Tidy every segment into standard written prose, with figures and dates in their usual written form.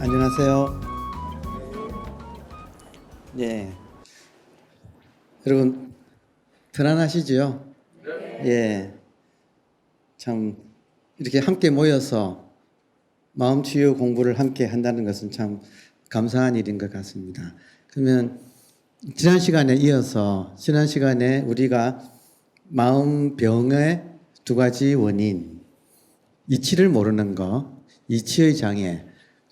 안녕하세요. 예. 여러분, 편안하시죠? 예. 참, 이렇게 함께 모여서 마음 치유 공부를 함께 한다는 것은 참 감사한 일인 것 같습니다. 그러면 지난 시간에 이어서 지난 시간에 우리가 마음 병의 두 가지 원인, 이치를 모르는 거, 이치의 장애,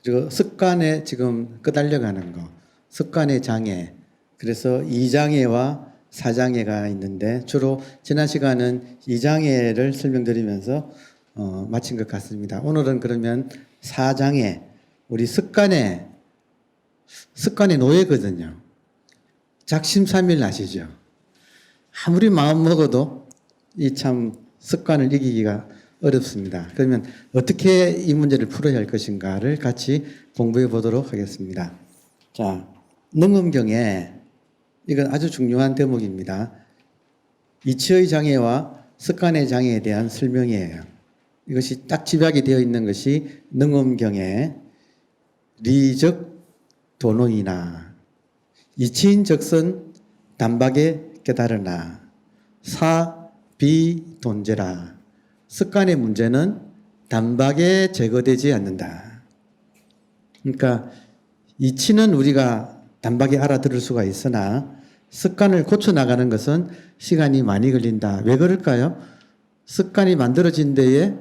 그리고 습관에 지금 끄달려가는 거, 습관의 장애. 그래서 이장애와 사장애가 있는데 주로 지난 시간은 이장애를 설명드리면서 마친 것 같습니다. 오늘은 그러면 사장애, 우리 습관의 노예거든요. 작심삼일 아시죠? 아무리 마음 먹어도 이 참 습관을 이기기가 어렵습니다. 그러면 어떻게 이 문제를 풀어야 할 것인가를 같이 공부해 보도록 하겠습니다. 자, 능엄경에 이건 아주 중요한 대목입니다. 이치의 장애와 습관의 장애에 대한 설명이에요. 이것이 딱 집약이 되어 있는 것이 능엄경에 리적 도노이나 이치인적선 단박에 깨달으나 사비돈제라 습관의 문제는 단박에 제거되지 않는다. 그러니까 이치는 우리가 단박에 알아들을 수가 있으나 습관을 고쳐나가는 것은 시간이 많이 걸린다. 왜 그럴까요? 습관이 만들어진 데에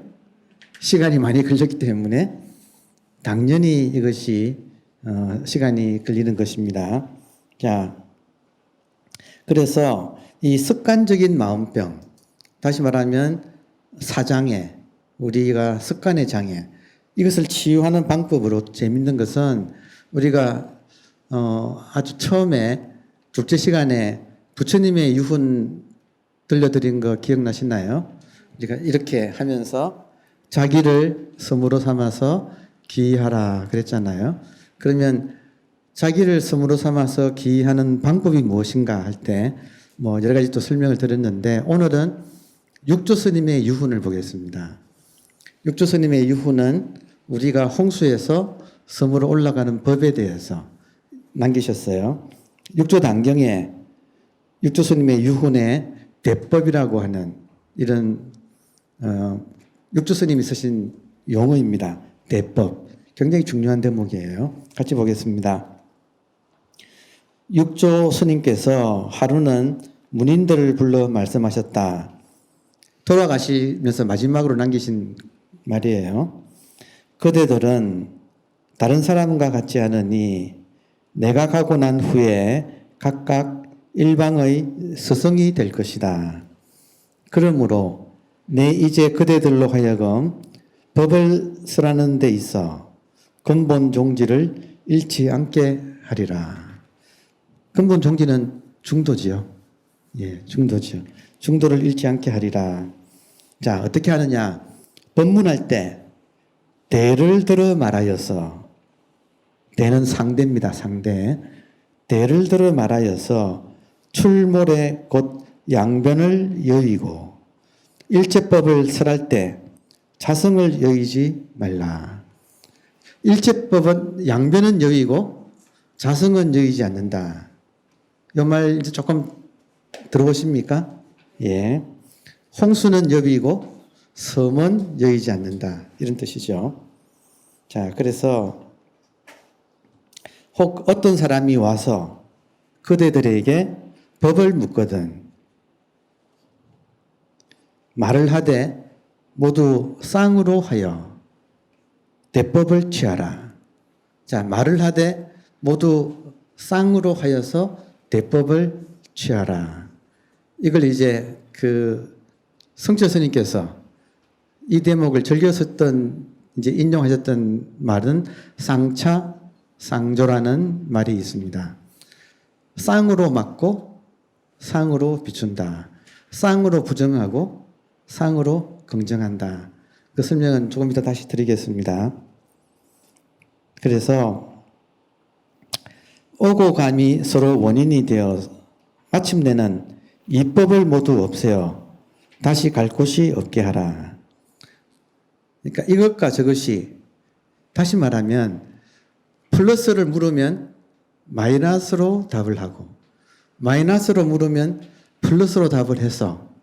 시간이 많이 걸렸기 때문에 당연히 이것이 시간이 걸리는 것입니다. 자, 그래서 이 습관적인 마음병, 다시 말하면 사장애, 우리가 습관의 장애, 이것을 치유하는 방법으로 재밌는 것은 우리가 아주 처음에 둘째 시간에 부처님의 유훈 들려드린 거 기억나시나요? 우리가 이렇게 하면서 자기를 섬으로 삼아서 기하라 그랬잖아요. 그러면 자기를 섬으로 삼아서 기하는 방법이 무엇인가 할 때 뭐 여러 가지 또 설명을 드렸는데 오늘은 육조 스님의 유훈을 보겠습니다. 육조 스님의 유훈은 우리가 홍수에서 섬으로 올라가는 법에 대해서 남기셨어요. 육조 단경에 육조 스님의 유훈의 대법이라고 하는 이런 육조 스님이 쓰신 용어입니다. 대법. 굉장히 중요한 대목이에요. 같이 보겠습니다. 육조 스님께서 하루는 문인들을 불러 말씀하셨다. 돌아가시면서 마지막으로 남기신 말이에요. 그대들은 다른 사람과 같지 않으니 내가 가고 난 후에 각각 일방의 스승이 될 것이다. 그러므로 내 이제 그대들로 하여금 법을 쓰라는 데 있어 근본 종지를 잃지 않게 하리라. 근본 종지는 중도지요. 예, 중도지요. 중도를 잃지 않게 하리라. 자, 어떻게 하느냐? 법문할 때 대를 들어 말하여서, 대는 상대입니다. 상대. 대를 들어 말하여서 출몰에 곧 양변을 여의고 일체법을 설할 때 자성을 여의지 말라. 일체법은 양변은 여의고 자성은 여의지 않는다. 이 말 이제 조금 들어보십니까? 예. 홍수는 여의고 섬은 여의지 않는다. 이런 뜻이죠. 자, 그래서 혹 어떤 사람이 와서 그대들에게 법을 묻거든 말을 하되 모두 쌍으로 하여 대법을 취하라. 자, 말을 하되 모두 쌍으로 하여서 대법을 취하라. 이걸 이제 성철 스님께서 이 대목을 즐겨 썼던 이제 인용하셨던 말은 쌍차 쌍조라는 말이 있습니다. 쌍으로 맞고 쌍으로 비춘다. 쌍으로 부정하고 쌍으로 긍정한다. 그 설명은 조금 이따 다시 드리겠습니다. 그래서 오고 감이 서로 원인이 되어 마침내는 이법을 모두 없애어 다시 갈 곳이 없게 하라. 그러니까 이것과 저것이 다시 말하면 플러스를 물으면 마이너스로 답을 하고 마이너스로 물으면 플러스로 답을 해서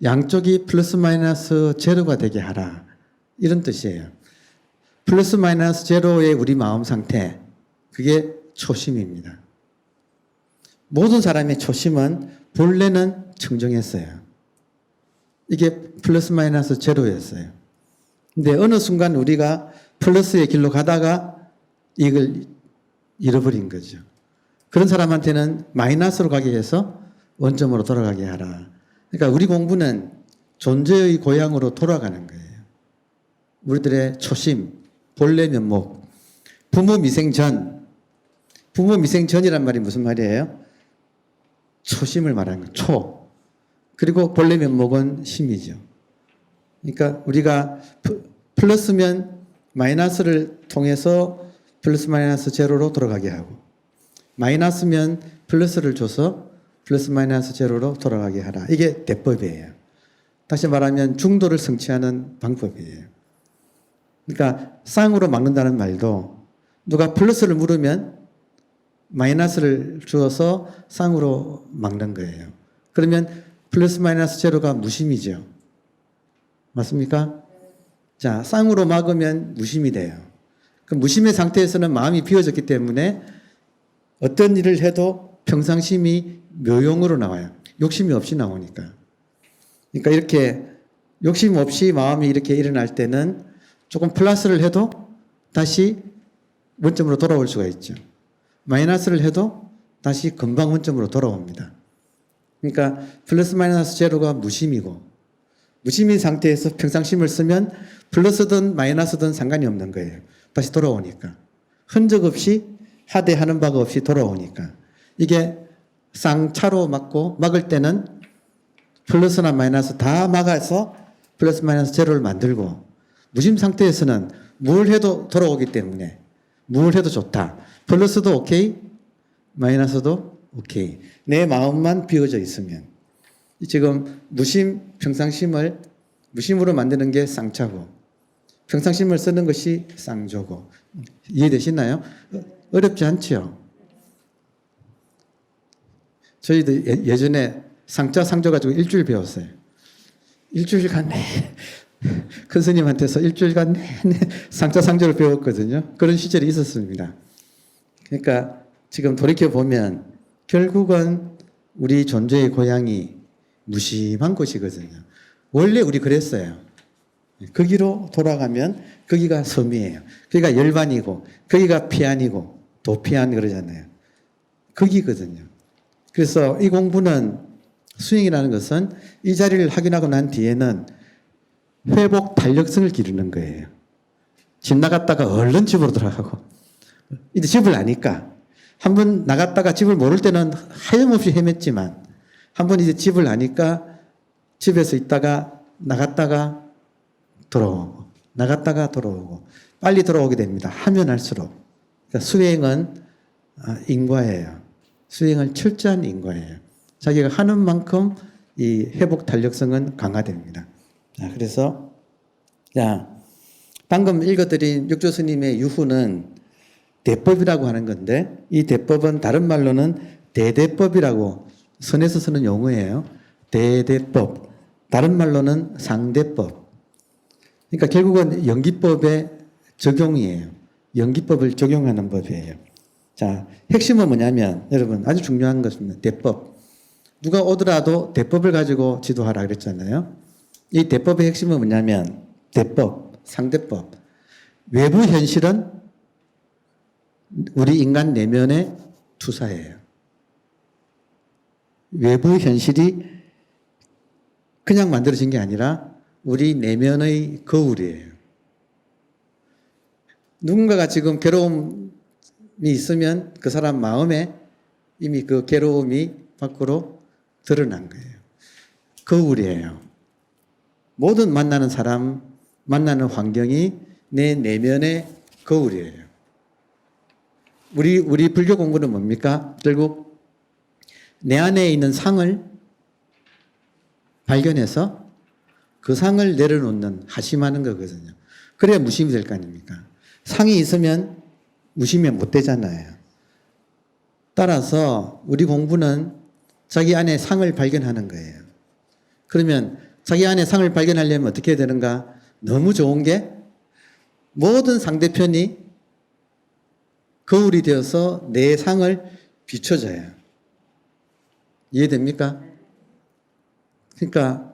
양쪽이 플러스 마이너스 제로가 되게 하라. 이런 뜻이에요. 플러스 마이너스 제로의 우리 마음 상태, 그게 초심입니다. 모든 사람의 초심은 본래는 청정했어요. 이게 플러스 마이너스 제로였어요. 근데 어느 순간 우리가 플러스의 길로 가다가 이걸 잃어버린 거죠. 그런 사람한테는 마이너스로 가게 해서 원점으로 돌아가게 하라. 그러니까 우리 공부는 존재의 고향으로 돌아가는 거예요. 우리들의 초심, 본래 면목. 부모 미생 전. 부모 미생 전이란 말이 무슨 말이에요? 초심을 말하는 거예요. 초. 그리고 본래 면목은 심이죠. 그러니까 우리가 플러스면 마이너스를 통해서 플러스 마이너스 제로로 돌아가게 하고 마이너스면 플러스를 줘서 플러스 마이너스 제로로 돌아가게 하라. 이게 대법이에요. 다시 말하면 중도를 성취하는 방법이에요. 그러니까 쌍으로 막는다는 말도 누가 플러스를 물으면 마이너스를 주어서 쌍으로 막는 거예요. 그러면 플러스 마이너스 제로가 무심이죠. 맞습니까? 자, 쌍으로 막으면 무심이 돼요. 그 무심의 상태에서는 마음이 비워졌기 때문에 어떤 일을 해도 평상심이 묘용으로 나와요. 욕심이 없이 나오니까. 그러니까 이렇게 욕심 없이 마음이 이렇게 일어날 때는 조금 플러스를 해도 다시 원점으로 돌아올 수가 있죠. 마이너스를 해도 다시 금방 원점으로 돌아옵니다. 그러니까 플러스 마이너스 제로가 무심이고 무심인 상태에서 평상심을 쓰면 플러스든 마이너스든 상관이 없는 거예요. 다시 돌아오니까. 흔적 없이 하대하는 바가 없이 돌아오니까. 이게 쌍차로 막을 때는 플러스나 마이너스 다 막아서 플러스 마이너스 제로를 만들고 무심 상태에서는 뭘 해도 돌아오기 때문에 뭘 해도 좋다. 플러스도 오케이, 마이너스도 오케이. 내 마음만 비워져 있으면. 지금 무심, 평상심을 무심으로 만드는 게 쌍차고 평상심을 쓰는 것이 쌍조고. 이해되시나요? 어렵지 않죠? 저희도 예전에 쌍자, 쌍조 가지고 일주일 배웠어요. 일주일간 큰 스님한테서 일주일간 내내 쌍자, 쌍조를 배웠거든요. 그런 시절이 있었습니다. 그러니까 지금 돌이켜보면 결국은 우리 존재의 고향이 무심한 곳이거든요. 원래 우리 그랬어요. 거기로 돌아가면 거기가 섬이에요. 거기가 열반이고 거기가 피안이고 도피안 그러잖아요. 거기거든요. 그래서 이 공부는 수행이라는 것은 이 자리를 확인하고 난 뒤에는 회복 탄력성을 기르는 거예요. 집 나갔다가 얼른 집으로 돌아가고 이제 집을 아니까 한 번 나갔다가 집을 모를 때는 하염없이 헤맸지만 한 번 이제 집을 아니까 집에서 있다가 나갔다가 돌아오고 나갔다가 돌아오고 빨리 돌아오게 됩니다. 하면 할수록. 그러니까 수행은 인과예요. 수행은 철저한 인과예요. 자기가 하는 만큼 이 회복 탄력성은 강화됩니다. 그래서 방금 읽어드린 육조 스님의 유후는 대법이라고 하는 건데 이 대법은 다른 말로는 대대법이라고 선에서 쓰는 용어예요. 대대법. 다른 말로는 상대법. 그러니까 결국은 연기법의 적용이에요. 연기법을 적용하는 법이에요. 자, 핵심은 뭐냐면 여러분 아주 중요한 것입니다. 대법. 누가 오더라도 대법을 가지고 지도하라 그랬잖아요. 이 대법의 핵심은 뭐냐면 대법, 상대법. 외부 현실은 우리 인간 내면의 투사예요. 외부 현실이 그냥 만들어진 게 아니라 우리 내면의 거울이에요. 누군가가 지금 괴로움이 있으면 그 사람 마음에 이미 그 괴로움이 밖으로 드러난 거예요. 거울이에요. 모든 만나는 사람, 만나는 환경이 내 내면의 거울이에요. 우리 불교 공부는 뭡니까? 결국 내 안에 있는 상을 발견해서 그 상을 내려놓는, 하심하는 거거든요. 그래야 무심이 될 거 아닙니까? 상이 있으면 무시면 못 되잖아요. 따라서 우리 공부는 자기 안에 상을 발견하는 거예요. 그러면 자기 안에 상을 발견하려면 어떻게 해야 되는가? 너무 좋은 게 모든 상대편이 거울이 되어서 내 상을 비춰줘요. 이해됩니까? 그러니까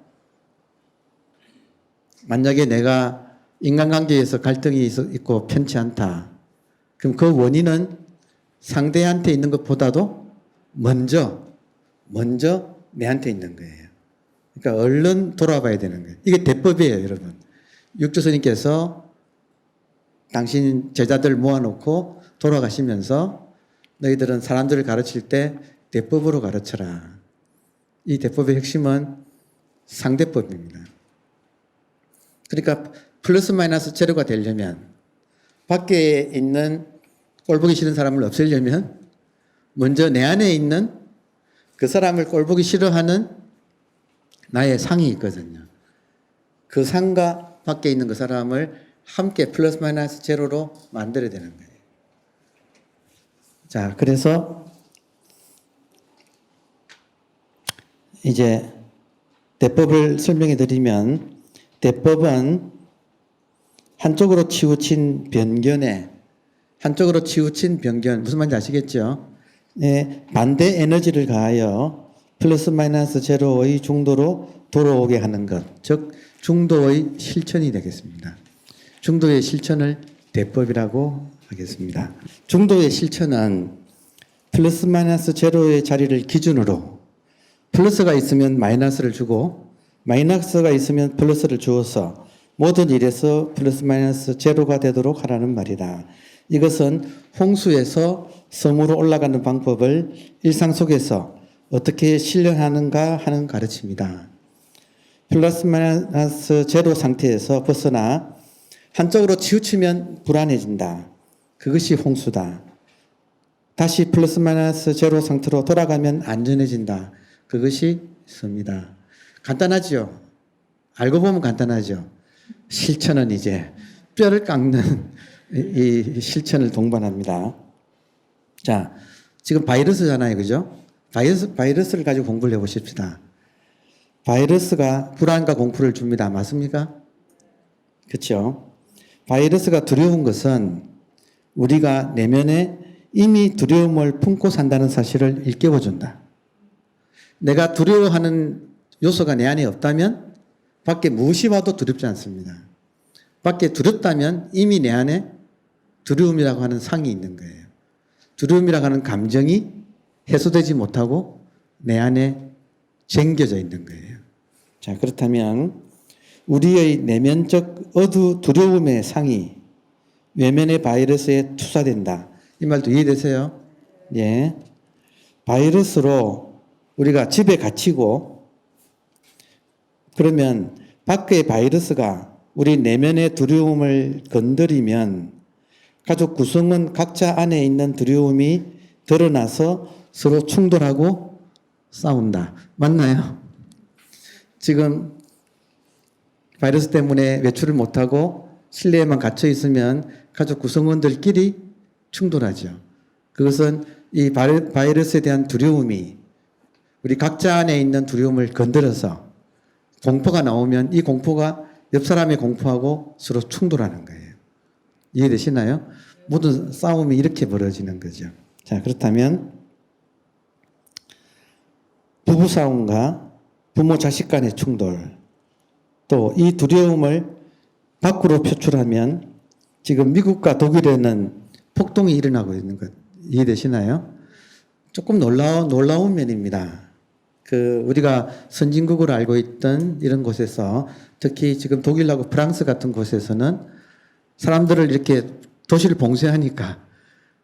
만약에 내가 인간관계에서 갈등이 있고 편치 않다. 그럼 그 원인은 상대한테 있는 것보다도 먼저 내한테 있는 거예요. 그러니까 얼른 돌아봐야 되는 거예요. 이게 대법이에요, 여러분. 육조스님께서 당신 제자들 모아놓고 돌아가시면서 너희들은 사람들을 가르칠 때 대법으로 가르쳐라. 이 대법의 핵심은 상대법입니다. 그러니까 플러스 마이너스 제로가 되려면 밖에 있는 꼴보기 싫은 사람을 없애려면 먼저 내 안에 있는 그 사람을 꼴보기 싫어하는 나의 상이 있거든요. 그 상과 밖에 있는 그 사람을 함께 플러스 마이너스 제로로 만들어야 되는 거예요. 자, 그래서 이제 대법을 설명해 드리면 대법은 한쪽으로 치우친 변견, 무슨 말인지 아시겠죠? 네, 반대 에너지를 가하여 플러스 마이너스 제로의 중도로 돌아오게 하는 것, 즉 중도의 실천이 되겠습니다. 중도의 실천을 대법이라고 하겠습니다. 중도의 실천은 플러스 마이너스 제로의 자리를 기준으로 플러스가 있으면 마이너스를 주고 마이너스가 있으면 플러스를 주어서 모든 일에서 플러스 마이너스 제로가 되도록 하라는 말이다. 이것은 홍수에서 섬으로 올라가는 방법을 일상 속에서 어떻게 실현하는가 하는 가르침이다. 플러스 마이너스 제로 상태에서 벗어나 한쪽으로 치우치면 불안해진다. 그것이 홍수다. 다시 플러스 마이너스 제로 상태로 돌아가면 안전해진다. 그것이 섬이다. 간단하죠? 알고 보면 간단하죠? 실천은 이제 뼈를 깎는 이 실천을 동반합니다. 자, 지금 바이러스잖아요. 그죠? 바이러스를 가지고 공부를 해보십시다. 바이러스가 불안과 공포를 줍니다. 맞습니까? 그렇죠? 바이러스가 두려운 것은 우리가 내면에 이미 두려움을 품고 산다는 사실을 일깨워준다. 내가 두려워하는 요소가 내 안에 없다면 밖에 무엇이 와도 두렵지 않습니다. 밖에 두렵다면 이미 내 안에 두려움이라고 하는 상이 있는 거예요. 두려움이라고 하는 감정이 해소되지 못하고 내 안에 쟁겨져 있는 거예요. 자, 그렇다면 우리의 내면적 두려움의 상이 외면의 바이러스에 투사된다. 이 말도 이해되세요? 예. 바이러스로 우리가 집에 갇히고 그러면 밖의 바이러스가 우리 내면의 두려움을 건드리면 가족 구성은 각자 안에 있는 두려움이 드러나서 서로 충돌하고 싸운다. 맞나요? 지금 바이러스 때문에 외출을 못하고 실내에만 갇혀 있으면 가족 구성원들끼리 충돌하죠. 그것은 이 바이러스에 대한 두려움이 우리 각자 안에 있는 두려움을 건드려서 공포가 나오면 이 공포가 옆 사람의 공포하고 서로 충돌하는 거예요. 이해되시나요? 모든 싸움이 이렇게 벌어지는 거죠. 자, 그렇다면 부부싸움과 부모 자식 간의 충돌, 또 이 두려움을 밖으로 표출하면 지금 미국과 독일에는 폭동이 일어나고 있는 것 이해되시나요? 조금 놀라운 면입니다. 우리가 선진국으로 알고 있던 이런 곳에서 특히 지금 독일하고 프랑스 같은 곳에서는 사람들을 이렇게 도시를 봉쇄하니까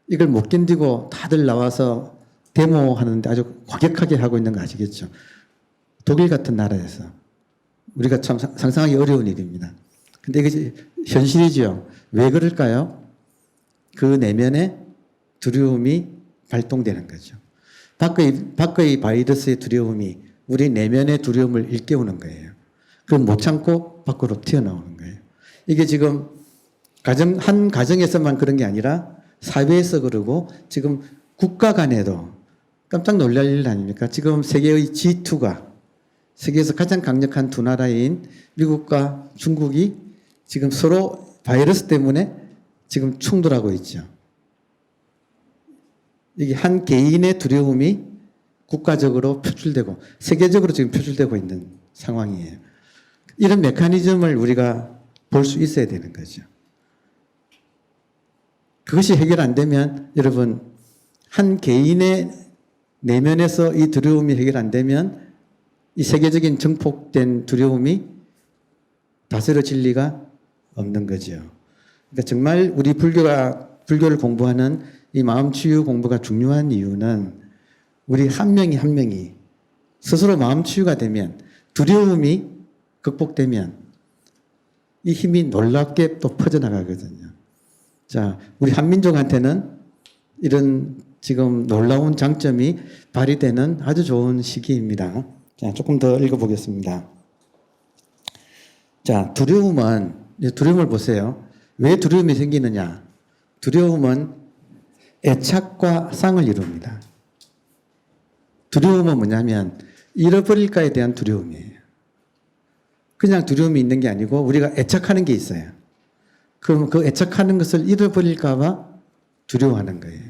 이걸 못 견디고 다들 나와서 데모하는데 아주 과격하게 하고 있는 거 아시겠죠? 독일 같은 나라에서 우리가 참 상상하기 어려운 일입니다. 근데 이게 현실이죠. 왜 그럴까요? 그 내면에 두려움이 발동되는 거죠. 밖의 바이러스의 두려움이 우리 내면의 두려움을 일깨우는 거예요. 그럼 못 참고 밖으로 튀어나오는 거예요. 이게 지금 한 가정에서만 그런 게 아니라 사회에서 그러고 지금 국가 간에도 깜짝 놀랄 일 아닙니까? 지금 세계의 G2가 세계에서 가장 강력한 두 나라인 미국과 중국이 지금 서로 바이러스 때문에 지금 충돌하고 있죠. 이게 한 개인의 두려움이 국가적으로 표출되고 세계적으로 지금 표출되고 있는 상황이에요. 이런 메커니즘을 우리가 볼 수 있어야 되는 거죠. 그것이 해결 안 되면 여러분 한 개인의 내면에서 이 두려움이 해결 안 되면 이 세계적인 증폭된 두려움이 다스려질 리가 없는 거죠. 그러니까 정말 우리 불교를 공부하는 이 마음치유 공부가 중요한 이유는 우리 한 명이 한 명이 스스로 마음치유가 되면 두려움이 극복되면 이 힘이 놀랍게 또 퍼져나가거든요. 자, 우리 한민족한테는 이런 지금 놀라운 장점이 발휘되는 아주 좋은 시기입니다. 자, 조금 더 읽어보겠습니다. 자, 두려움을 보세요. 왜 두려움이 생기느냐? 두려움은 애착과 쌍을 이룹니다. 두려움은 뭐냐면 잃어버릴까에 대한 두려움이에요. 그냥 두려움이 있는 게 아니고 우리가 애착하는 게 있어요. 그럼 그 애착하는 것을 잃어버릴까봐 두려워하는 거예요.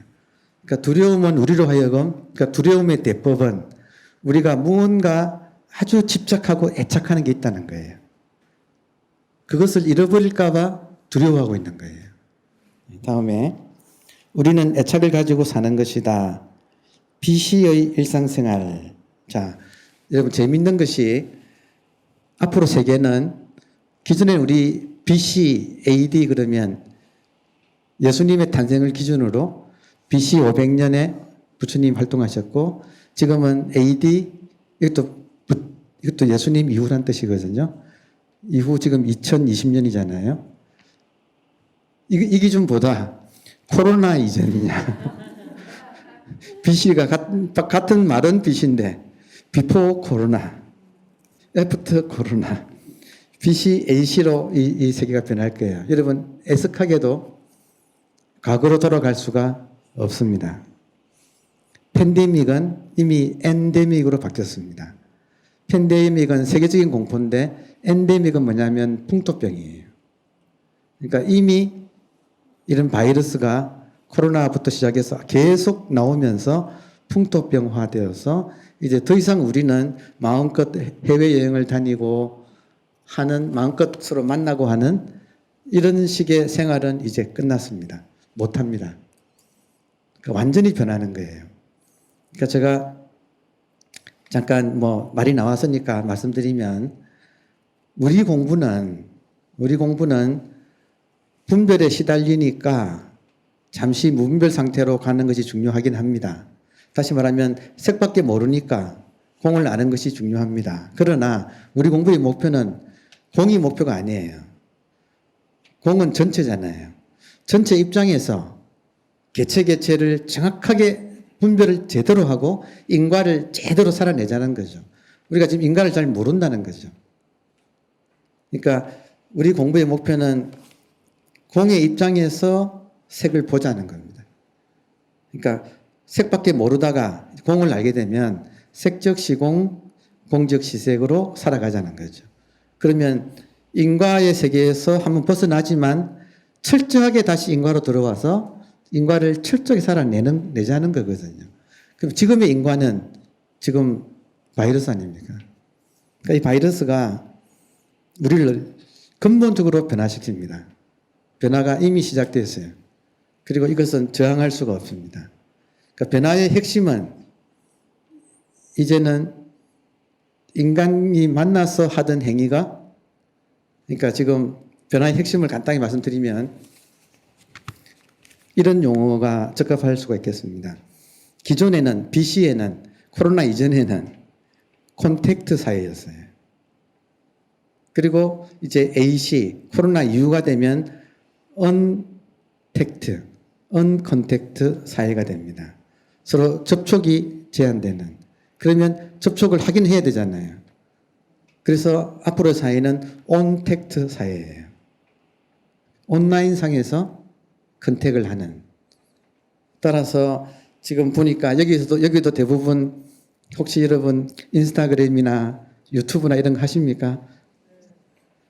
그러니까 두려움은 우리로 하여금, 그러니까 두려움의 대법은 우리가 무언가 아주 집착하고 애착하는 게 있다는 거예요. 그것을 잃어버릴까봐 두려워하고 있는 거예요. 다음에 우리는 애착을 가지고 사는 것이다. BC의 일상생활. 자, 여러분 재밌는 것이 앞으로 세계는 기존에 우리 BC, AD 그러면 예수님의 탄생을 기준으로 BC 500년에 부처님 활동하셨고 지금은 AD 이것도 예수님 이후란 뜻이거든요. 이후 지금 2020년이잖아요. 이 기준보다 코로나 이전이냐. BC가 같은 말은 BC인데 비포 코로나, 애프터 코로나, BC, AC로 이 세계가 변할 거예요. 여러분 애석하게도 과거로 돌아갈 수가 없습니다. 팬데믹은 이미 엔데믹으로 바뀌었습니다. 팬데믹은 세계적인 공포인데 엔데믹은 뭐냐면 풍토병이에요. 그러니까 이미 이런 바이러스가 코로나부터 시작해서 계속 나오면서 풍토병화되어서 이제 더 이상 우리는 마음껏 해외여행을 다니고 하는 마음껏 서로 만나고 하는 이런 식의 생활은 이제 끝났습니다. 못합니다. 그러니까 완전히 변하는 거예요. 그러니까 제가 잠깐 말이 나왔으니까 말씀드리면 우리 공부는 분별에 시달리니까 잠시 무분별 상태로 가는 것이 중요하긴 합니다. 다시 말하면 색밖에 모르니까 공을 아는 것이 중요합니다. 그러나 우리 공부의 목표는 공이 목표가 아니에요. 공은 전체잖아요. 전체 입장에서 개체를 정확하게 분별을 제대로 하고 인과를 제대로 살아내자는 거죠. 우리가 지금 인과를 잘 모른다는 거죠. 그러니까 우리 공부의 목표는 공의 입장에서 색을 보자는 겁니다. 그러니까 색밖에 모르다가 공을 알게 되면 색적 시공, 공적 시색으로 살아가자는 거죠. 그러면 인과의 세계에서 한번 벗어나지만 철저하게 다시 인과로 들어와서 인과를 철저하게 살아내자는 거거든요. 그럼 지금의 인과는 지금 바이러스 아닙니까? 그러니까 이 바이러스가 우리를 근본적으로 변화시킵니다. 변화가 이미 시작됐어요. 그리고 이것은 저항할 수가 없습니다. 그러니까 변화의 핵심은 이제는 인간이 만나서 하던 행위가 그러니까 지금 변화의 핵심을 간단히 말씀드리면 이런 용어가 적합할 수가 있겠습니다. 기존에는 BC에는 코로나 이전에는 콘택트 사회였어요. 그리고 이제 AC 코로나 이후가 되면 언컨택트 사회가 됩니다. 서로 접촉이 제한되는. 그러면 접촉을 하긴 해야 되잖아요. 그래서 앞으로의 사회는 온택트 사회예요. 온라인 상에서 컨택을 하는. 따라서 지금 보니까 여기도 대부분 혹시 여러분 인스타그램이나 유튜브나 이런 거 하십니까?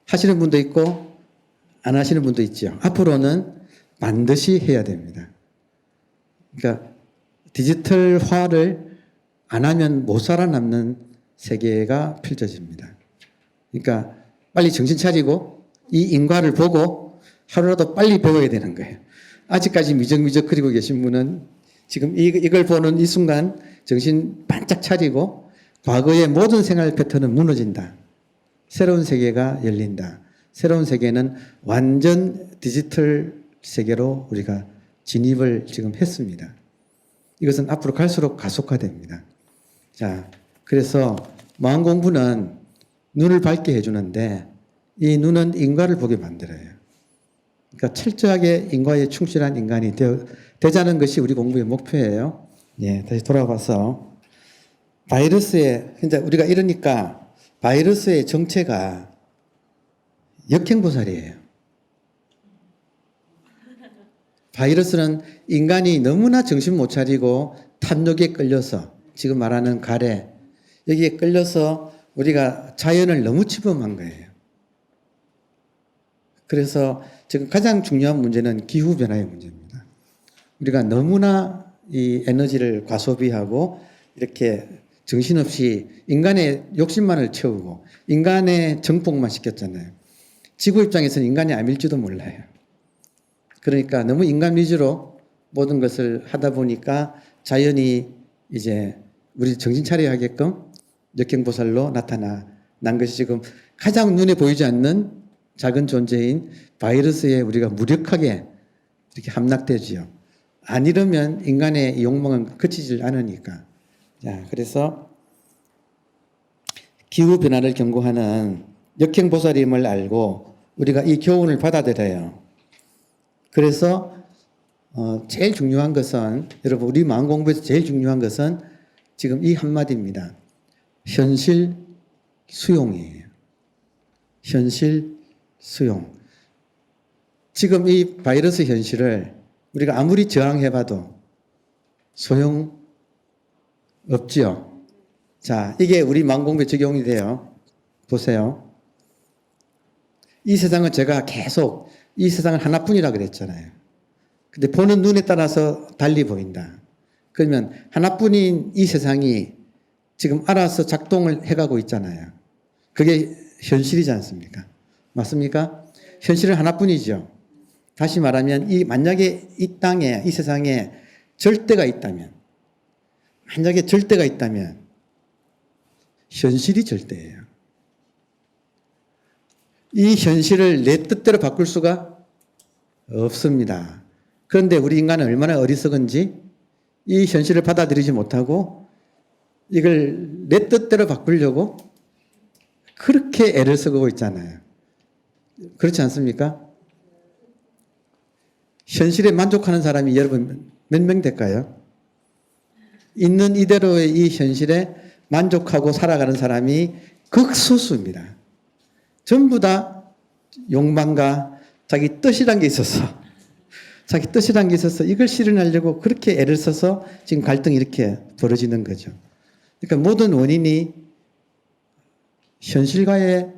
하시는 분도 있고 안 하시는 분도 있죠. 앞으로는 반드시 해야 됩니다. 그러니까 디지털화를 안 하면 못 살아남는 세계가 펼쳐집니다. 그러니까 빨리 정신 차리고 이 인과를 보고 하루라도 빨리 배워야 되는 거예요. 아직까지 미적미적거리고 계신 분은 지금 이걸 보는 이 순간 정신 반짝 차리고 과거의 모든 생활 패턴은 무너진다. 새로운 세계가 열린다. 새로운 세계는 완전 디지털 세계로 우리가 진입을 지금 했습니다. 이것은 앞으로 갈수록 가속화됩니다. 자, 그래서 마음 공부는 눈을 밝게 해주는데 이 눈은 인과를 보게 만들어요. 그러니까 철저하게 인과에 충실한 인간이 되자는 것이 우리 공부의 목표예요. 예, 다시 돌아와서 바이러스에 이제 우리가 이러니까 바이러스의 정체가 역행보살이에요. 바이러스는 인간이 너무나 정신 못 차리고 탐욕에 끌려서 지금 말하는 가래 여기에 끌려서 우리가 자연을 너무 침범한 거예요. 그래서 지금 가장 중요한 문제는 기후변화의 문제입니다. 우리가 너무나 이 에너지를 과소비하고 이렇게 정신없이 인간의 욕심만을 채우고 인간의 정복만 시켰잖아요. 지구 입장에서는 인간이 아닐지도 몰라요. 그러니까 너무 인간 위주로 모든 것을 하다 보니까 자연이 이제 우리 정신 차려야 하게끔 역행보살로 나타난 것이 지금 가장 눈에 보이지 않는 작은 존재인 바이러스에 우리가 무력하게 이렇게 함락되지요. 안 이러면 인간의 욕망은 그치질 않으니까. 자, 그래서 기후변화를 경고하는 역행보살임을 알고 우리가 이 교훈을 받아들여요. 그래서 제일 중요한 것은 여러분 우리 마음 공부에서 제일 중요한 것은 지금 이 한마디입니다. 현실 수용이에요. 현실 수용. 지금 이 바이러스 현실을 우리가 아무리 저항해봐도 소용 없지요. 자, 이게 우리 마음 공부에 적용이 돼요. 보세요. 이 세상은 제가 계속 이 세상은 하나뿐이라 그랬잖아요. 근데 보는 눈에 따라서 달리 보인다. 그러면 하나뿐인 이 세상이 지금 알아서 작동을 해가고 있잖아요. 그게 현실이지 않습니까? 맞습니까? 현실은 하나뿐이죠. 다시 말하면 만약에 이 땅에 이 세상에 절대가 있다면 만약에 절대가 있다면 현실이 절대예요. 이 현실을 내 뜻대로 바꿀 수가 없습니다. 그런데 우리 인간은 얼마나 어리석은지 이 현실을 받아들이지 못하고 이걸 내 뜻대로 바꾸려고 그렇게 애를 쓰고 있잖아요. 그렇지 않습니까? 현실에 만족하는 사람이 여러분 몇 명 될까요? 있는 이대로의 이 현실에 만족하고 살아가는 사람이 극소수입니다. 전부 다 욕망과 자기 뜻이란 게 있어서 이걸 실현하려고 그렇게 애를 써서 지금 갈등이 이렇게 벌어지는 거죠. 그러니까 모든 원인이 현실과의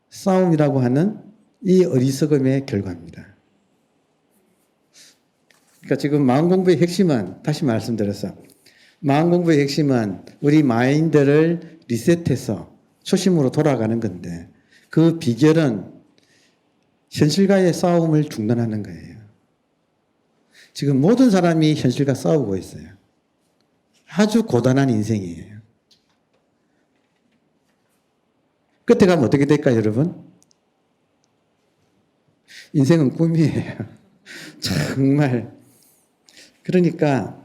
싸움이라고 하는 이 어리석음의 결과입니다. 그러니까 지금 마음 공부의 핵심은 다시 말씀드려서 마음 공부의 핵심은 우리 마인드를 리셋해서 초심으로 돌아가는 건데 그 비결은 현실과의 싸움을 중단하는 거예요. 지금 모든 사람이 현실과 싸우고 있어요. 아주 고단한 인생이에요. 끝에 가면 어떻게 될까요, 여러분? 인생은 꿈이에요. 정말. 그러니까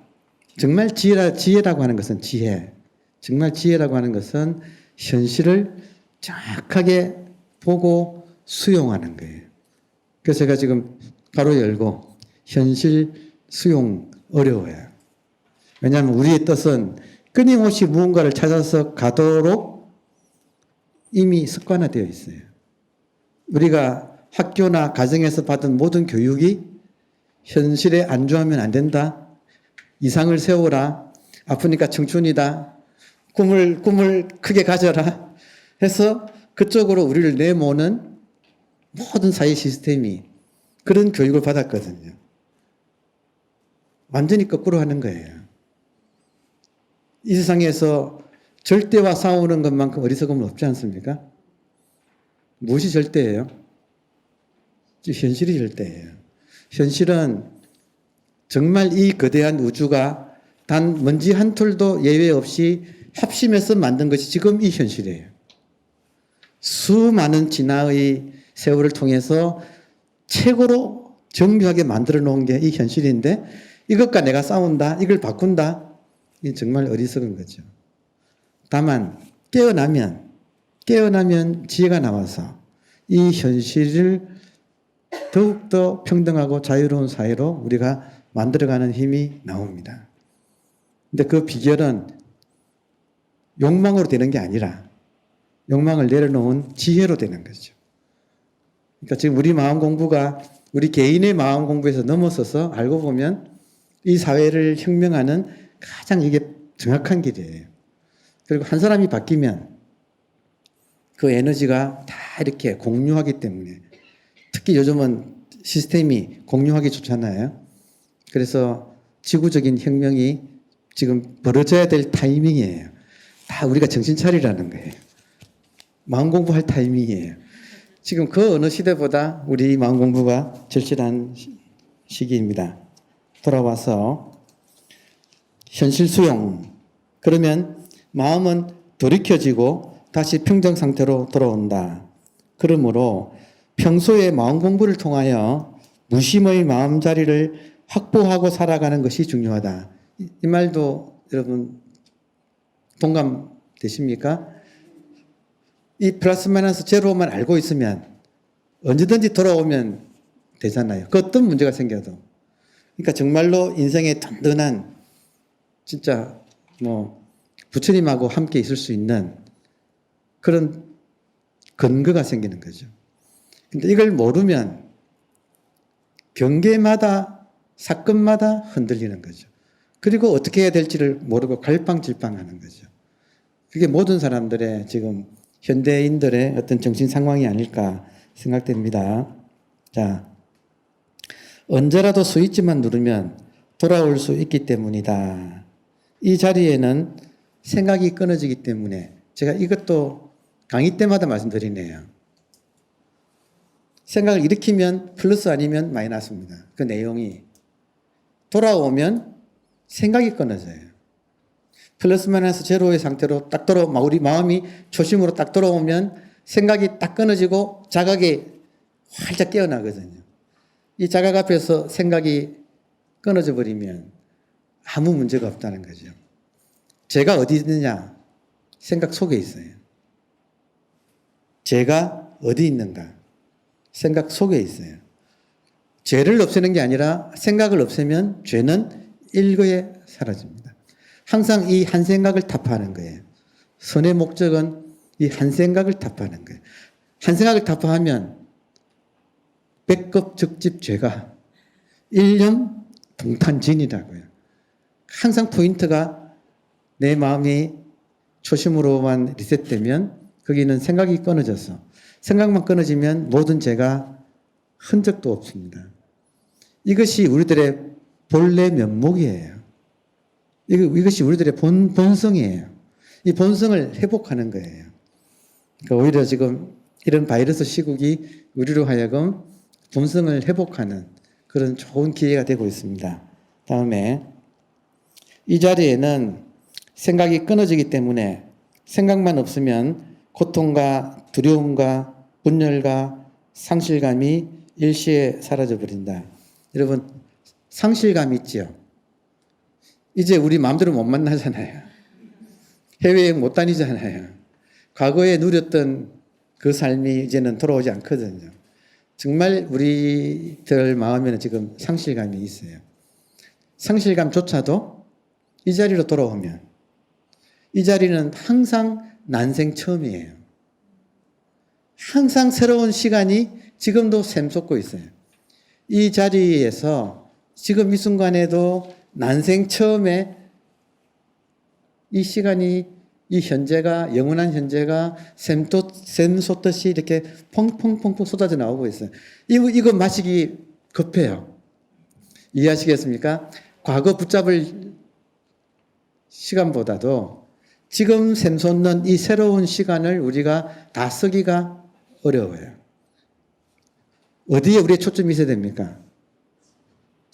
정말 지혜라고 하는 것은 지혜. 정말 지혜라고 하는 것은 현실을 정확하게 보고 수용하는 거예요. 그래서 제가 지금 가로 열고 현실 수용 어려워요. 왜냐하면 우리의 뜻은 끊임없이 무언가를 찾아서 가도록 이미 습관화되어 있어요. 우리가 학교나 가정에서 받은 모든 교육이 현실에 안주하면 안 된다. 이상을 세워라. 아프니까 청춘이다. 꿈을 크게 가져라. 해서 그쪽으로 우리를 내모는 모든 사회 시스템이 그런 교육을 받았거든요. 완전히 거꾸로 하는 거예요. 이 세상에서 절대와 싸우는 것만큼 어리석음은 없지 않습니까? 무엇이 절대예요? 현실이 절대예요. 현실은 정말 이 거대한 우주가 단 먼지 한 톨도 예외 없이 합심해서 만든 것이 지금 이 현실이에요. 수많은 진화의 세월을 통해서 최고로 정교하게 만들어 놓은 게 이 현실인데 이것과 내가 싸운다, 이걸 바꾼다, 이게 정말 어리석은 거죠. 다만 깨어나면 지혜가 나와서 이 현실을 더욱더 평등하고 자유로운 사회로 우리가 만들어가는 힘이 나옵니다. 근데 그 비결은 욕망으로 되는 게 아니라 욕망을 내려놓은 지혜로 되는 거죠. 그러니까 지금 우리 마음 공부가 우리 개인의 마음 공부에서 넘어서서 알고 보면 이 사회를 혁명하는 가장 이게 정확한 길이에요. 그리고 한 사람이 바뀌면 그 에너지가 다 이렇게 공유하기 때문에 특히 요즘은 시스템이 공유하기 좋잖아요. 그래서 지구적인 혁명이 지금 벌어져야 될 타이밍이에요. 다 우리가 정신 차리라는 거예요. 마음 공부할 타이밍이에요. 지금 그 어느 시대보다 우리 마음 공부가 절실한 시기입니다. 돌아와서 현실 수용. 그러면 마음은 돌이켜지고 다시 평정 상태로 돌아온다. 그러므로 평소에 마음 공부를 통하여 무심의 마음자리를 확보하고 살아가는 것이 중요하다. 이 말도 여러분 동감되십니까? 이 플러스 마이너스 제로만 알고 있으면 언제든지 돌아오면 되잖아요. 그 어떤 문제가 생겨도. 그러니까 정말로 인생의 든든한 진짜 부처님하고 함께 있을 수 있는 그런 근거가 생기는 거죠. 근데 이걸 모르면 경계마다 사건마다 흔들리는 거죠. 그리고 어떻게 해야 될지를 모르고 갈팡질팡하는 거죠. 그게 모든 사람들의 지금 현대인들의 어떤 정신 상황이 아닐까 생각됩니다. 자, 언제라도 스위치만 누르면 돌아올 수 있기 때문이다. 이 자리에는 생각이 끊어지기 때문에 제가 이것도 강의 때마다 말씀드리네요. 생각을 일으키면 플러스 아니면 마이너스입니다. 그 내용이 돌아오면 생각이 끊어져요. 플러스 마이너스 제로의 상태로 딱 우리 마음이 초심으로 딱 돌아오면 생각이 딱 끊어지고 자각이 활짝 깨어나거든요. 이 자각 앞에서 생각이 끊어져 버리면 아무 문제가 없다는 거죠. 제가 어디 있느냐? 생각 속에 있어요. 제가 어디 있는가? 생각 속에 있어요. 죄를 없애는 게 아니라 생각을 없애면 죄는 일거에 사라집니다. 항상 이 한 생각을 타파하는 거예요. 선의 목적은 이 한 생각을 타파하는 거예요. 한 생각을 타파하면 백겁적집 죄가 일념 동탄진이라고요. 항상 포인트가 내 마음이 초심으로만 리셋되면 거기는 생각이 끊어져서 생각만 끊어지면 모든 죄가 흔적도 없습니다. 이것이 우리들의 본래 면목이에요. 이것이 우리들의 본성이에요. 이 본성을 회복하는 거예요. 그러니까 오히려 지금 이런 바이러스 시국이 우리로 하여금 본성을 회복하는 그런 좋은 기회가 되고 있습니다. 다음에 이 자리에는 생각이 끊어지기 때문에 생각만 없으면 고통과 두려움과 분열과 상실감이 일시에 사라져버린다. 여러분 상실감 있죠? 이제 우리 마음대로 못 만나잖아요. 해외여행 못 다니잖아요. 과거에 누렸던 그 삶이 이제는 돌아오지 않거든요. 정말 우리들 마음에는 지금 상실감이 있어요. 상실감조차도 이 자리로 돌아오면 이 자리는 항상 난생 처음이에요. 항상 새로운 시간이 지금도 샘솟고 있어요. 이 자리에서 지금 이 순간에도 난생 처음에 이 시간이 이 현재가 영원한 현재가 샘 솟듯이 이렇게 펑펑펑펑 쏟아져 나오고 있어요. 이거 마시기 급해요. 이해하시겠습니까? 과거 붙잡을 시간보다도 지금 샘솟는 이 새로운 시간을 우리가 다 쓰기가 어려워요. 어디에 우리의 초점이 있어야 됩니까?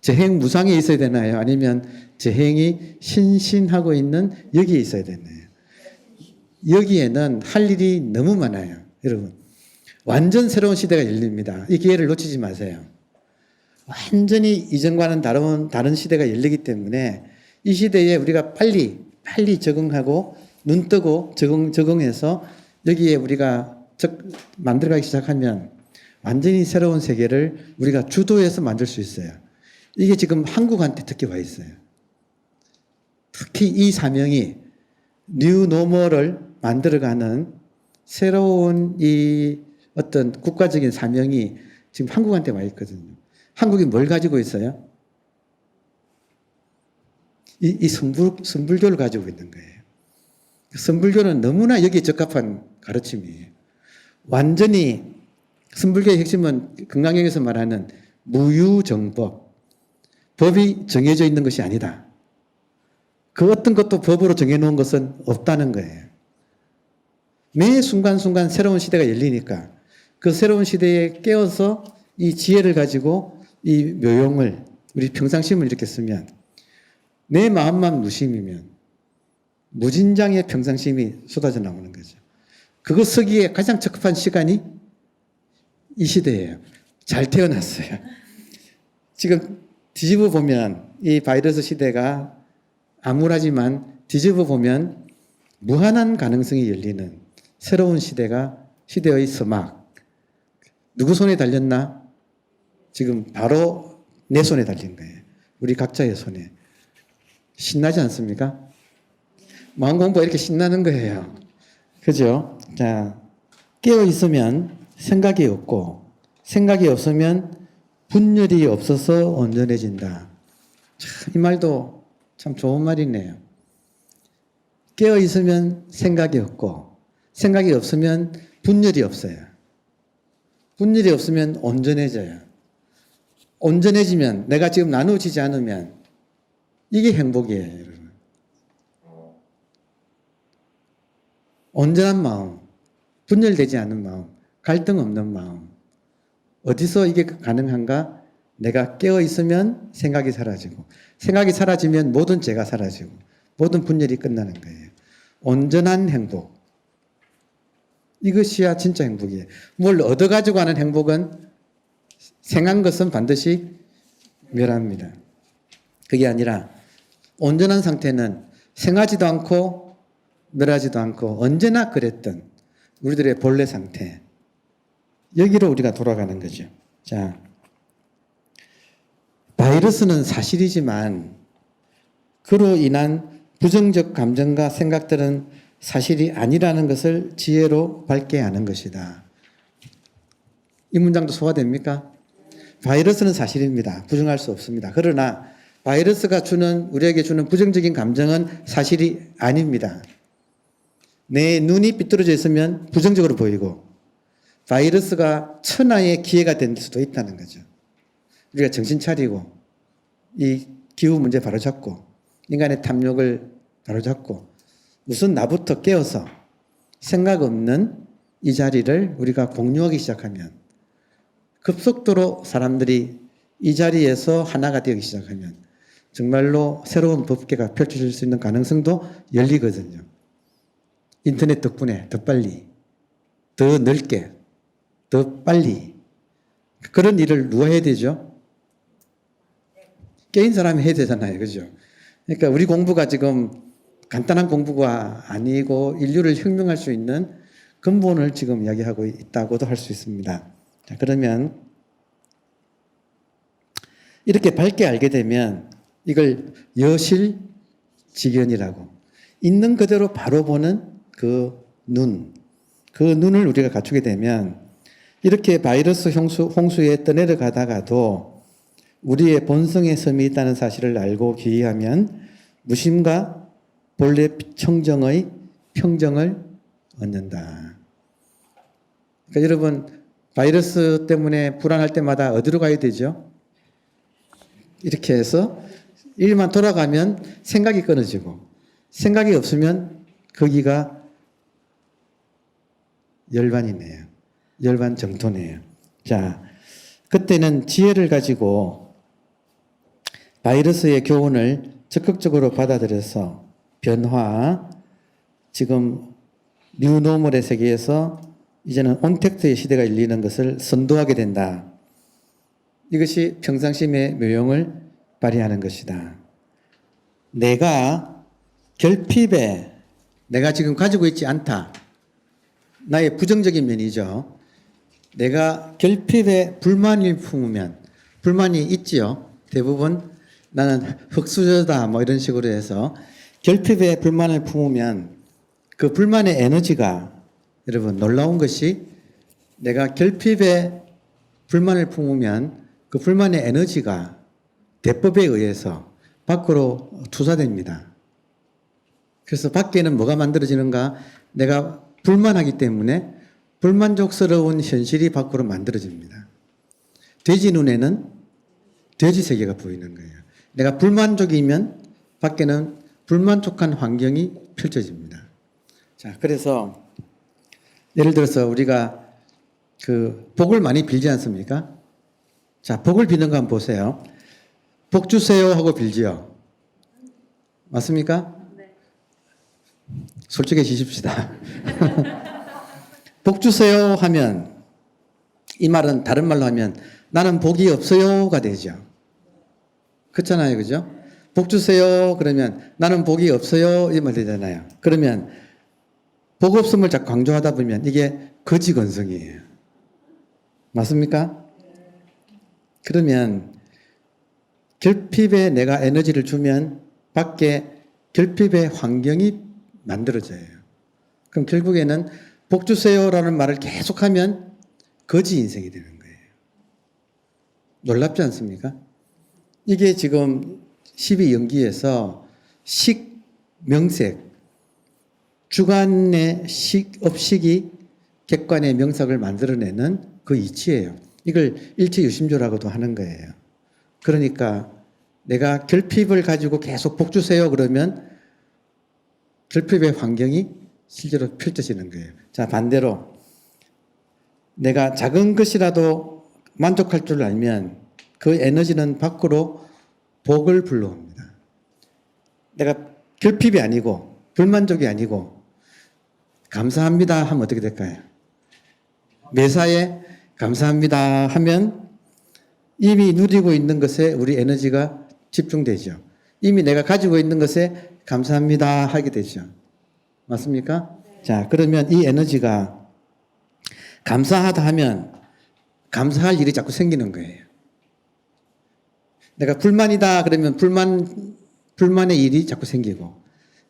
재행 무상에 있어야 되나요? 아니면 재행이 신신하고 있는 여기에 있어야 되나요? 여기에는 할 일이 너무 많아요. 여러분, 완전 새로운 시대가 열립니다. 이 기회를 놓치지 마세요. 완전히 이전과는 다른 시대가 열리기 때문에 이 시대에 우리가 빨리 적응하고 눈 뜨고 적응해서 여기에 우리가 만들어가기 시작하면 완전히 새로운 세계를 우리가 주도해서 만들 수 있어요. 이게 지금 한국한테 특히 와 있어요. 특히 이 사명이 뉴 노멀을 만들어가는 새로운 이 어떤 국가적인 사명이 지금 한국한테 와 있거든요. 한국이 뭘 가지고 있어요? 이 선불교를 가지고 있는 거예요. 선불교는 너무나 여기에 적합한 가르침이에요. 완전히 선불교의 핵심은 금강경에서 말하는 무유정법. 법이 정해져 있는 것이 아니다. 그 어떤 것도 법으로 정해놓은 것은 없다는 거예요. 매 순간순간 새로운 시대가 열리니까 그 새로운 시대에 깨어서 이 지혜를 가지고 이 묘용을 우리 평상심을 이렇게 쓰면 내 마음만 무심이면 무진장의 평상심이 쏟아져 나오는 거죠. 그거 쓰기에 가장 적합한 시간이 이 시대예요. 잘 태어났어요. 지금 뒤집어 보면 이 바이러스 시대가 암울하지만 뒤집어 보면 무한한 가능성이 열리는 새로운 시대의 서막. 누구 손에 달렸나? 지금 바로 내 손에 달린 거예요. 우리 각자의 손에. 신나지 않습니까? 마음 공부가 이렇게 신나는 거예요. 그죠? 자, 깨어 있으면 생각이 없고, 생각이 없으면 분열이 없어서 온전해진다. 참, 이 말도 참 좋은 말이네요. 깨어 있으면 생각이 없고, 생각이 없으면 분열이 없어요. 분열이 없으면 온전해져요. 온전해지면, 내가 지금 나누어지지 않으면, 이게 행복이에요, 여러분. 온전한 마음, 분열되지 않은 마음, 갈등 없는 마음. 어디서 이게 가능한가? 내가 깨어 있으면 생각이 사라지고, 생각이 사라지면 모든 죄가 사라지고, 모든 분열이 끝나는 거예요. 온전한 행복. 이것이야 진짜 행복이에요. 뭘 얻어가지고 하는 행복은 생한 것은 반드시 멸합니다. 그게 아니라 온전한 상태는 생하지도 않고 멸하지도 않고 언제나 그랬던 우리들의 본래 상태. 여기로 우리가 돌아가는 거죠. 자, 바이러스는 사실이지만 그로 인한 부정적 감정과 생각들은 사실이 아니라는 것을 지혜로 밝게 하는 것이다. 이 문장도 소화됩니까? 바이러스는 사실입니다. 부정할 수 없습니다. 그러나 바이러스가 우리에게 주는 부정적인 감정은 사실이 아닙니다. 내 눈이 삐뚤어져 있으면 부정적으로 보이고 바이러스가 천하의 기회가 될 수도 있다는 거죠. 우리가 정신 차리고 이 기후 문제 바로잡고 인간의 탐욕을 바로잡고 우선 나부터 깨어서 생각 없는 이 자리를 우리가 공유하기 시작하면 급속도로 사람들이 이 자리에서 하나가 되기 시작하면 정말로 새로운 법계가 펼쳐질 수 있는 가능성도 열리거든요. 인터넷 덕분에 더 빨리, 더 넓게, 더 빨리. 그런 일을 누가 해야 되죠? 깨인 사람이 해야 되잖아요. 그죠? 그러니까 우리 공부가 지금 간단한 공부가 아니고 인류를 혁명할 수 있는 근본을 지금 이야기하고 있다고도 할 수 있습니다. 자, 그러면 이렇게 밝게 알게 되면 이걸 여실직연이라고 있는 그대로 바로 보는 그 눈을 우리가 갖추게 되면 이렇게 바이러스 홍수에 떠내려가다가도 우리의 본성의 섬이 있다는 사실을 알고 기이하면 무심과 본래 청정의 평정을 얻는다. 그러니까 여러분 바이러스 때문에 불안할 때마다 어디로 가야 되죠? 이렇게 해서 일만 돌아가면 생각이 끊어지고 생각이 없으면 거기가 열반이네요. 열반 정토네요. 자, 그때는 지혜를 가지고 바이러스의 교훈을 적극적으로 받아들여서 변화, 지금 뉴노멀의 세계에서 이제는 온택트의 시대가 열리는 것을 선도하게 된다. 이것이 평상심의 묘용을 발휘하는 것이다. 내가 결핍에 내가 지금 가지고 있지 않다. 나의 부정적인 면이죠. 내가 결핍에 불만을 품으면 불만이 있지요. 대부분 나는 흙수저다 뭐 이런 식으로 해서 결핍에 불만을 품으면 그 불만의 에너지가 여러분 놀라운 것이 내가 결핍에 불만을 품으면 그 불만의 에너지가 대법에 의해서 밖으로 투사됩니다. 그래서 밖에는 뭐가 만들어지는가? 내가 불만하기 때문에 불만족스러운 현실이 밖으로 만들어집니다. 돼지 눈에는 돼지 세계가 보이는 거예요. 내가 불만족이면 밖에는 불만족한 환경이 펼쳐집니다. 자, 그래서 예를 들어서 우리가 그 복을 많이 빌지 않습니까? 자, 복을 비는 거 한번 보세요. 복 주세요 하고 빌지요. 맞습니까? 네. 솔직해지십시다. 복 주세요 하면 이 말은 다른 말로 하면 나는 복이 없어요가 되죠. 그렇잖아요. 그죠? 복 주세요 그러면 나는 복이 없어요 이 말 되잖아요. 그러면 복 없음을 자꾸 강조하다 보면 이게 거지건성이에요. 맞습니까? 그러면 결핍에 내가 에너지를 주면 밖에 결핍의 환경이 만들어져요. 그럼 결국에는 복 주세요라는 말을 계속하면 거지 인생이 되는 거예요. 놀랍지 않습니까? 이게 지금 12연기에서 식, 명색, 주관의 업식이 객관의 명삭을 만들어내는 그 이치예요. 이걸 일체유심조라고도 하는 거예요. 그러니까 내가 결핍을 가지고 계속 복 주세요 그러면 결핍의 환경이 실제로 펼쳐지는 거예요. 자, 반대로 내가 작은 것이라도 만족할 줄 알면 그 에너지는 밖으로 복을 불러옵니다. 내가 결핍이 아니고 불만족이 아니고 감사합니다 하면 어떻게 될까요? 매사에 감사합니다 하면 이미 누리고 있는 것에 우리 에너지가 집중되죠. 이미 내가 가지고 있는 것에 감사합니다 하게 되죠. 맞습니까? 자, 그러면 이 에너지가 감사하다 하면 감사할 일이 자꾸 생기는 거예요. 내가 불만이다 그러면 불만의 일이 자꾸 생기고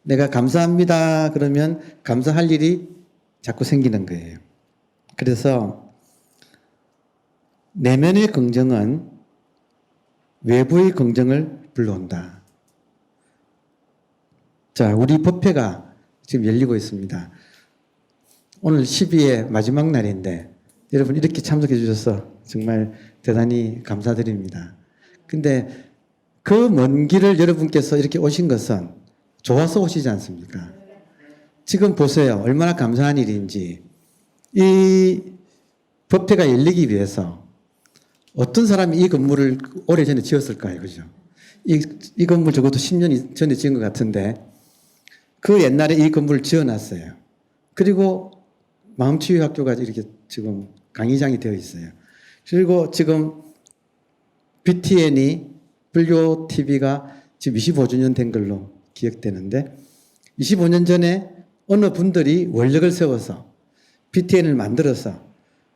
내가 감사합니다 그러면 감사할 일이 자꾸 생기는 거예요. 그래서 내면의 긍정은 외부의 긍정을 불러온다. 자, 우리 법회가 지금 열리고 있습니다. 오늘 12회 마지막 날인데 여러분 이렇게 참석해 주셔서 정말 대단히 감사드립니다. 근데 그 먼 길을 여러분께서 이렇게 오신 것은 좋아서 오시지 않습니까? 지금 보세요. 얼마나 감사한 일인지. 이 법회가 열리기 위해서 어떤 사람이 이 건물을 오래전에 지었을까요? 그죠? 이 건물 적어도 10년 전에 지은 것 같은데 그 옛날에 이 건물을 지어놨어요. 그리고 마음치유학교가 이렇게 지금 강의장이 되어 있어요. 그리고 지금 BTN이 불교 TV가 지금 25주년 된 걸로 기억되는데 25년 전에 어느 분들이 원력을 세워서 BTN을 만들어서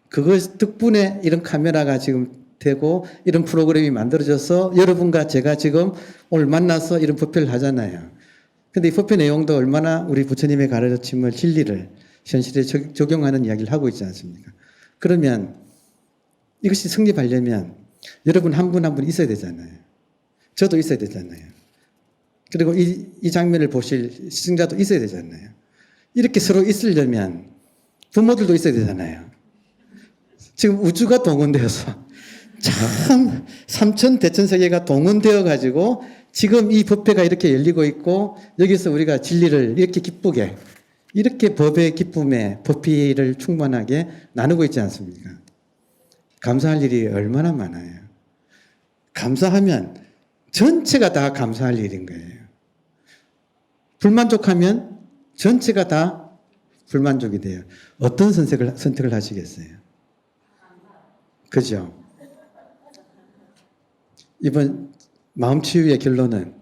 그것 덕분에 이런 카메라가 지금 되고 이런 프로그램이 만들어져서 여러분과 제가 지금 오늘 만나서 이런 법회를 하잖아요. 근데 이 법회 내용도 얼마나 우리 부처님의 가르침을 진리를 현실에 적용하는 이야기를 하고 있지 않습니까? 그러면 이것이 성립하려면 여러분 한 분 한 분 있어야 되잖아요. 저도 있어야 되잖아요. 그리고 이 장면을 보실 시청자도 있어야 되잖아요. 이렇게 서로 있으려면 부모들도 있어야 되잖아요. 지금 우주가 동원되어서 참 삼천 대천세계가 동원되어 가지고 지금 이 법회가 이렇게 열리고 있고 여기서 우리가 진리를 이렇게 기쁘게 이렇게 법의 기쁨에 법회를 충만하게 나누고 있지 않습니까? 감사할 일이 얼마나 많아요. 감사하면 전체가 다 감사할 일인 거예요. 불만족하면 전체가 다 불만족이 돼요. 어떤 선택을 하시겠어요? 그죠? 이번 마음치유의 결론은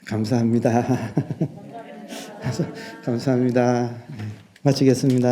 감사합니다. 감사합니다. 마치겠습니다.